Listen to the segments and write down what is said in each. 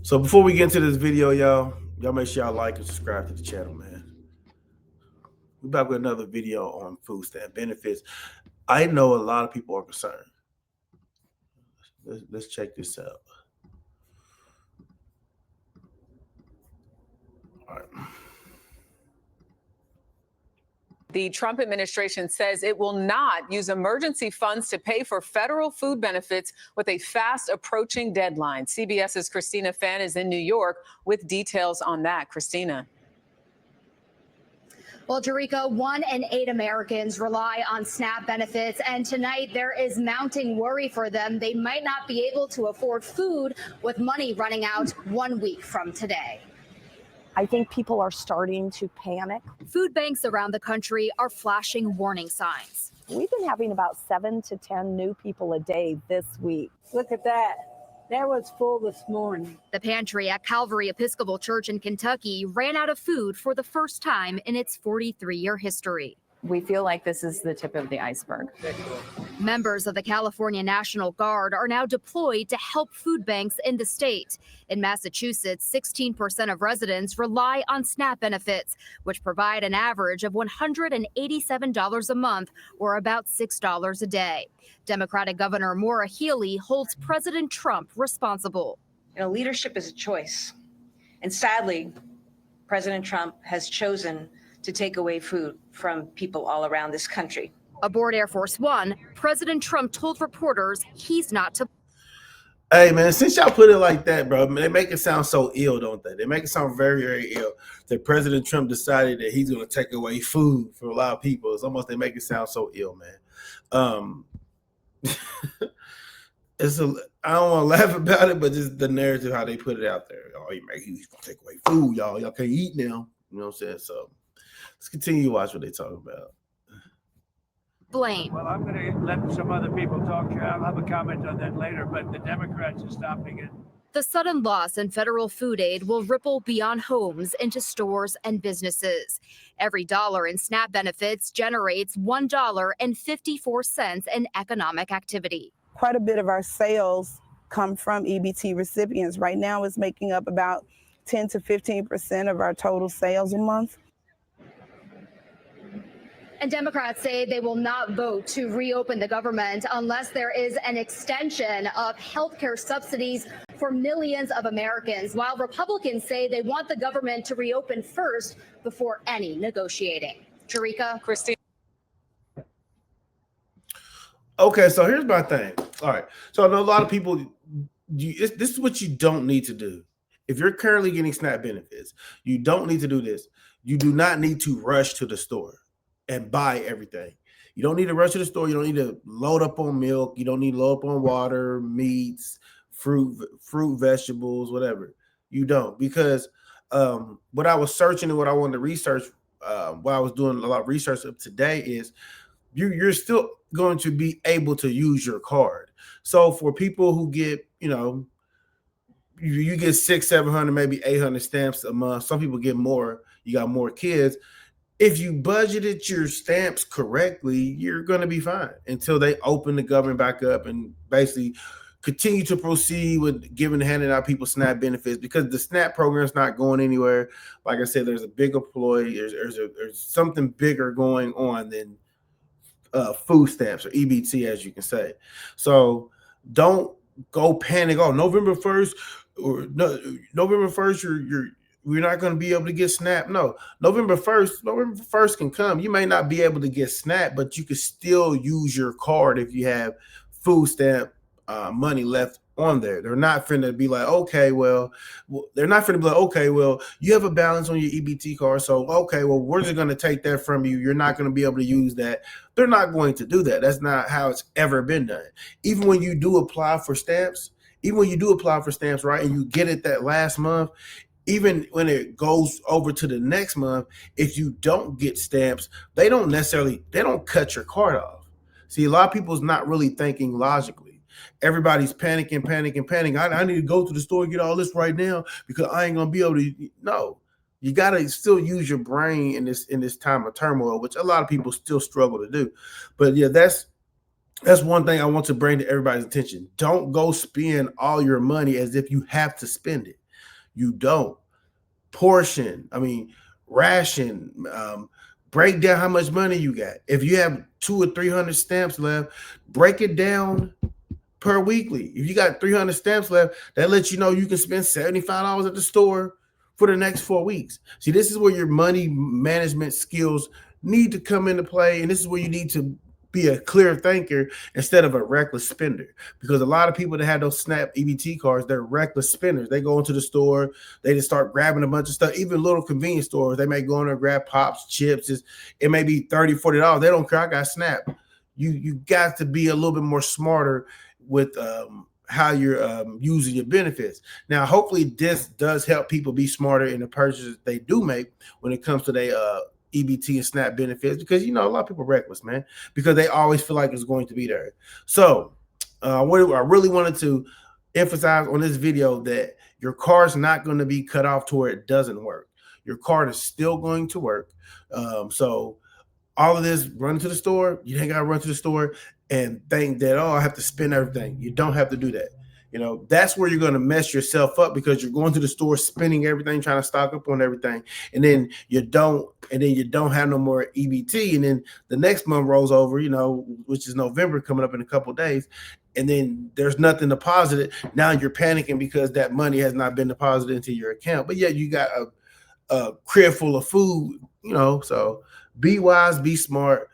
So before we get into this video, y'all make sure y'all like and subscribe to the channel, man. We're back with another video on food stamp benefits. I know a lot of people are concerned. Let's check this out. All right. The Trump administration says it will not use emergency funds to pay for federal food benefits with a fast approaching deadline. CBS's Christina Fan is in New York with details on that. Christina. Well, Jerica, 1 in 8 Americans rely on SNAP benefits, and tonight there is mounting worry for them. They might not be able to afford food with money running out 1 week from today. I think people are starting to panic. Food banks around the country are flashing warning signs. We've been having about 7 to 10 new people a day this week. Look at that. That was full this morning. The pantry at Calvary Episcopal Church in Kentucky ran out of food for the first time in its 43-year history. We feel like this is the tip of the iceberg. Members of the California National Guard are now deployed to help food banks in the state. In Massachusetts, 16% of residents rely on SNAP benefits, which provide an average of $187 a month, or about $6 a day. Democratic Governor Maura Healey holds President Trump responsible. Leadership is a choice. And sadly, President Trump has chosen to take away food from people all around this country. Aboard Air Force One, President Trump told reporters he's not to. Hey, man, since y'all put it like that, bro, they make it sound so ill, don't they? They make it sound very, very ill that President Trump decided that he's going to take away food from a lot of people. It's almost, they make it sound so ill, man. I don't want to laugh about it, but just the narrative, how they put it out there. Oh, he's going to take away food, y'all. Y'all can't eat now. You know what I'm saying? So let's continue to watch what they talk about. Blame. Well, I'm going to let some other people talk. I'll have a comment on that later, but the Democrats are stopping it. The sudden loss in federal food aid will ripple beyond homes into stores and businesses. Every dollar in SNAP benefits generates $1.54 in economic activity. Quite a bit of our sales come from EBT recipients. Right now, it's making up about 10 to 15% of our total sales a month. And Democrats say they will not vote to reopen the government unless there is an extension of health care subsidies for millions of Americans, while Republicans say they want the government to reopen first before any negotiating. Jerica. Christine. Okay, so here's my thing. All right, so I know a lot of people, this is what you don't need to do. If you're currently getting SNAP benefits, you don't need to do this. You do not need to rush to the store and buy everything. You don't need to rush to the store. You don't need to load up on milk. You don't need to load up on water, meats, fruit, vegetables, whatever. You don't, because what I was searching and what I wanted to research while I was doing a lot of research of today is you're still going to be able to use your card. So for people who get, you get 600, 700, maybe 800 stamps a month. Some people get more. You got more kids. If you budgeted your stamps correctly, you're going to be fine until they open the government back up and basically continue to proceed with handing out people SNAP benefits, because the SNAP program is not going anywhere. Like I said, there's a bigger ploy. There's something bigger going on than food stamps, or EBT, as you can say. So don't go panic. Oh, November 1st or no, November 1st, we're not going to be able to get SNAP. No, November 1st can come. You may not be able to get SNAP, but you can still use your card if you have food stamp money left on there. They're not finna be like, okay, well, you have a balance on your EBT card, so okay, well, we're just going to take that from you. You're not going to be able to use that. They're not going to do that. That's not how it's ever been done. Even when you do apply for stamps, right, and you get it that last month, even when it goes over to the next month, if you don't get stamps, they don't cut your card off. See, a lot of people's not really thinking logically. Everybody's panicking. I need to go to the store and get all this right now because I ain't gonna be able to. No, you gotta still use your brain in this time of turmoil, which a lot of people still struggle to do. But yeah, that's one thing I want to bring to everybody's attention. Don't go spend all your money as if you have to spend it. You don't. Portion, ration, break down how much money you got. If you have 200 or 300 stamps left, break it down per weekly. If you got 300 stamps left, that lets you know you can spend $75 at the store for the next 4 weeks. See, this is where your money management skills need to come into play, and this is where you need to be a clear thinker instead of a reckless spender. Because a lot of people that have those SNAP EBT cards, they're reckless spenders. They go into the store, they just start grabbing a bunch of stuff. Even little convenience stores, they may go in there and grab pops, chips. It may be $30, $40. They don't care. I got SNAP. You got to be a little bit more smarter with how you're using your benefits. Now, hopefully this does help people be smarter in the purchases they do make when it comes to their EBT and SNAP benefits, because a lot of people are reckless, man, because they always feel like it's going to be there. So what I really wanted to emphasize on this video, that your card's not going to be cut off to where it doesn't work. Your card is still going to work. So all of this, run to the store, you ain't got to run to the store and think that, oh, I have to spend everything. You don't have to do that. That's where you're going to mess yourself up, because you're going to the store, spending everything, trying to stock up on everything. And then you don't have no more EBT. And then the next month rolls over, which is November, coming up in a couple of days. And then there's nothing deposited. Now you're panicking because that money has not been deposited into your account. But yeah, you got a crib full of food, so be wise, be smart.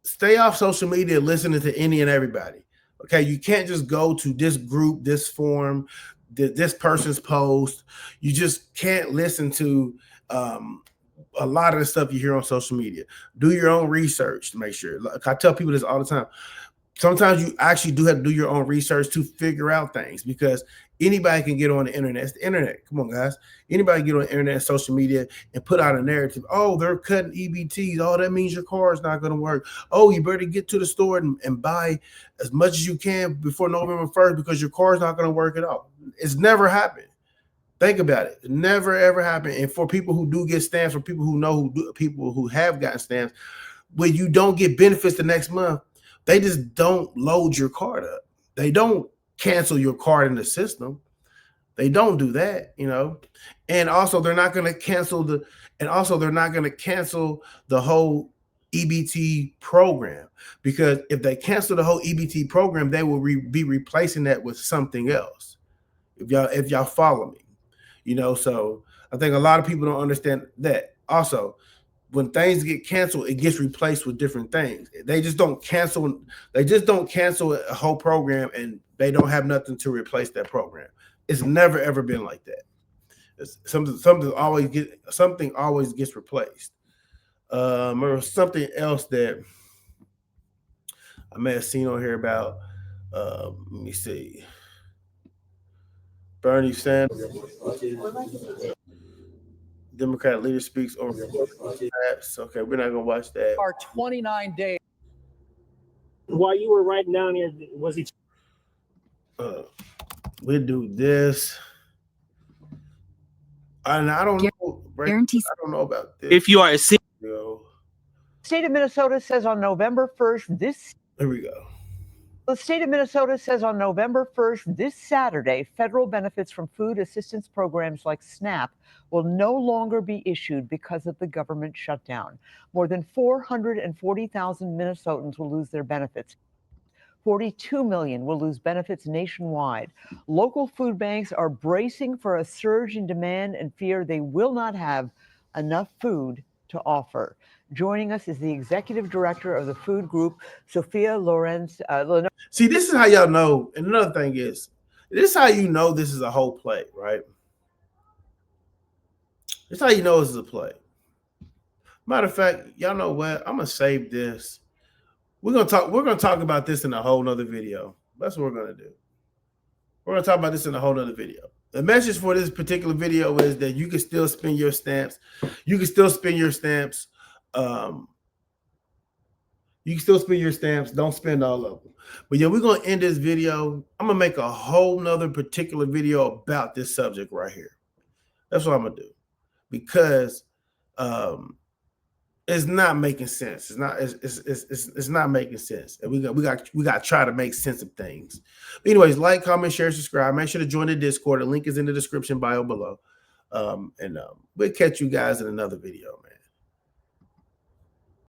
Stay off social media listening to any and everybody. Okay, you can't just go to this group, this forum, this person's post. You just can't listen to a lot of the stuff you hear on social media. Do your own research to make sure. Like I tell people this all the time. Sometimes you actually do have to do your own research to figure out things, because anybody can get on the internet. It's the internet. Come on, guys. Anybody can get on the internet and social media and put out a narrative. Oh, they're cutting EBTs. Oh, that means your car is not going to work. Oh, you better get to the store and buy as much as you can before November 1st, because your car is not going to work at all. It's never happened. Think about it. It never, ever happened. And for people who do get stamps, or people who know people who have gotten stamps, when you don't get benefits the next month, they just don't load your card up. They don't cancel your card in the system. They don't do that, And also they're not going to cancel the whole EBT program, because if they cancel the whole EBT program, they will be replacing that with something else. If y'all follow me, so I think a lot of people don't understand that. Also, when things get canceled, it gets replaced with different things. They just don't cancel a whole program and they don't have nothing to replace that program. It's never ever been like that. Something always gets replaced. Or something else that I may have seen on here about. Let me see. Bernie Sanders, Democrat leader, speaks over apps. Okay, we're not gonna watch that. Our 29 days. While you were writing down here, was he? We'll do this. And I don't know. Guarantees. I don't know about this. If you are a State of Minnesota says on November 1st, Here we go. the state of Minnesota says on November 1st, this Saturday, federal benefits from food assistance programs like SNAP will no longer be issued because of the government shutdown. More than 440,000 Minnesotans will lose their benefits. 42 million will lose benefits nationwide. Local food banks are bracing for a surge in demand and fear they will not have enough food to offer. Joining us is the executive director of the food group, Sophia Lorenz. See, this is how y'all know. And another thing is, this is how you know this is a whole play, right? This is how you know this is a play. Matter of fact, y'all know what? I'm gonna save this. We're gonna talk about this in a whole nother video. That's what we're gonna do. We're gonna talk about this in a whole nother video. The message for this particular video is that you can still spend your stamps. You can still spend your stamps. You can still spend your stamps. Don't spend all of them. But yeah, we're gonna end this video. I'm gonna make a whole nother particular video about this subject right here. That's what I'm gonna do, because It's not making sense. It's not making sense. And we got to try to make sense of things. But anyways, like, comment, share, subscribe. Make sure to join the Discord. The link is in the description bio below. We'll catch you guys in another video, man.